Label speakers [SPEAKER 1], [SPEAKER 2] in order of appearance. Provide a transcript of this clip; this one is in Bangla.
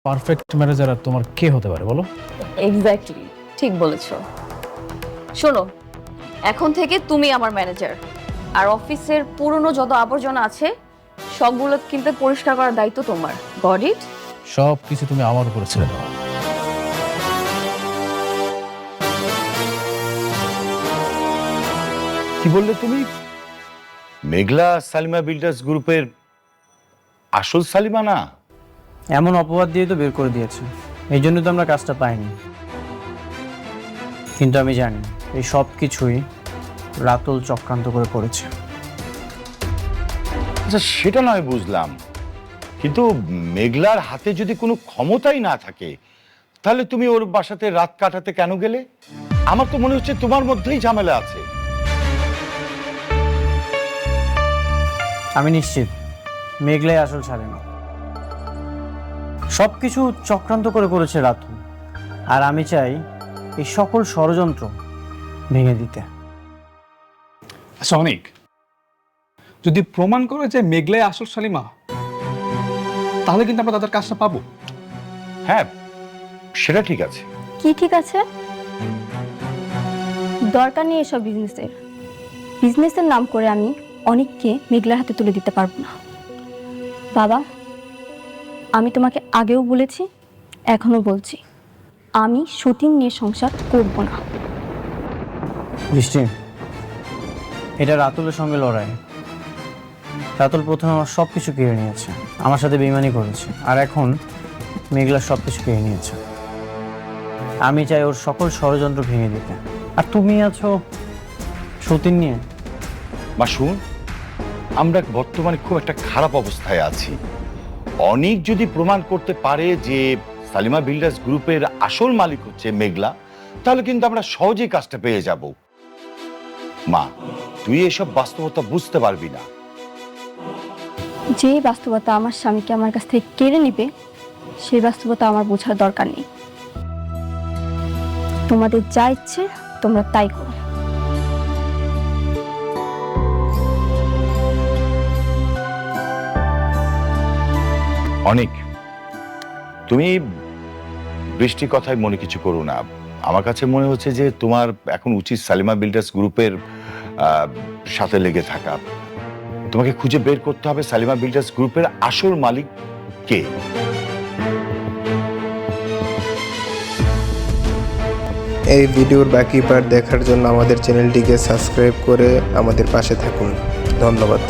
[SPEAKER 1] পারফেক্ট ম্যানেজার আর তোমার কে হতে পারে বলো?
[SPEAKER 2] এক্স্যাক্টলি, ঠিক বলেছো। শোনো, এখন থেকে তুমি আমার ম্যানেজার, আর অফিসের পুরনো যত আবর্জনা আছে সবগুলো কিন্তু পরিষ্কার করার দায়িত্ব তোমার। Got it?
[SPEAKER 1] সব কিছু তুমি আমার উপরে ছেড়ে দাও।
[SPEAKER 3] কি বললে তুমি? মেঘলা সালিমা বিল্ডার্স গ্রুপের আসল সালিমা না?
[SPEAKER 4] এমন অপবাদ দিয়ে তো বের করে দিয়েছে, এই জন্য তো আমরা কাজটা পাইনি। কিন্তু আমি জানি এই সব কিছুই রাতুল চক্রান্ত করে করেছে।
[SPEAKER 3] আচ্ছা, সেটা নয় বুঝলাম, কিন্তু মেঘলার হাতে যদি কোনো ক্ষমতাই না থাকে তাহলে তুমি ওর বাসাতে রাত কাটাতে কেন গেলে? আমার তো মনে হচ্ছে তোমার মধ্যেই ঝামেলা আছে।
[SPEAKER 4] আমি নিশ্চিত মেঘলাই আসল সালিমা। সব কিছু চক্রান্ত করে করেছে রাতুল, আর আমি চাই এই সকল ষড়যন্ত্র ভেঙে দিতে।
[SPEAKER 5] আচ্ছা অনেক, যদি প্রমাণ করে যে মেঘলাই আসল সালিমা, তাহলে কিন্তু আমরা তাদের কাজটা পাবো।
[SPEAKER 3] হ্যাঁ, সেটা ঠিক আছে।
[SPEAKER 6] কি ঠিক আছে? দরকার নেই এসব বিজনেসের নাম করে আমি অনেককে মেঘলার হাতে তুলে দিতে পারবো না। বাবা, আমি তোমাকে আগেও বলেছি, এখনো বলছি, আমি সতীন নিয়ে সংসার করব না।
[SPEAKER 4] বৃষ্টি, এটা রাতুলের সঙ্গে লড়াই। রাতুল প্রথমে আমার সব কিছু কেড়ে নিয়েছে, আমার সাথে বেইমানি করেছে, আর এখন মেঘলা সব কিছু কেড়ে নিয়েছে। আমি চাই ওর সকল ষড়যন্ত্র ভেঙে দিতে। আর তুমি আছো সতীন নিয়ে।
[SPEAKER 3] মা শুন, আমরা বর্তমানে খুব একটা খারাপ অবস্থায় আছি। অনেক যদি প্রমাণ করতে পারে যে সালিমা বিল্ডার্স গ্রুপের আসল মালিক হচ্ছে মেঘলা, তাহলে কিন্তু আমরা সহজেই কাজটা পেয়ে যাব। মা, তুই এসব বাস্তবতা বুঝতে পারবি না।
[SPEAKER 6] যে বাস্তবতা আমার স্বামীকে আমার কাছ থেকে কেড়ে নিবে, সেই বাস্তবতা আমার বোঝার দরকার নেই। তোমাদের যা ইচ্ছে তোমরা তাই করো।
[SPEAKER 3] অনেক, তুমি বৃষ্টির কথায় মনে কিছু করো না। আমার কাছে মনে হচ্ছে যে তোমার এখন উচিত সালিমা বিল্ডার্স গ্রুপের সাথে লেগে থাকা। তোমাকে খুঁজে বের করতে হবে সালিমা বিল্ডার্স গ্রুপের আসল মালিক কে।
[SPEAKER 7] এই ভিডিওর বাকি পার্ট দেখার জন্য আমাদের চ্যানেলটিকে সাবস্ক্রাইব করে আমাদের পাশে থাকুন। ধন্যবাদ।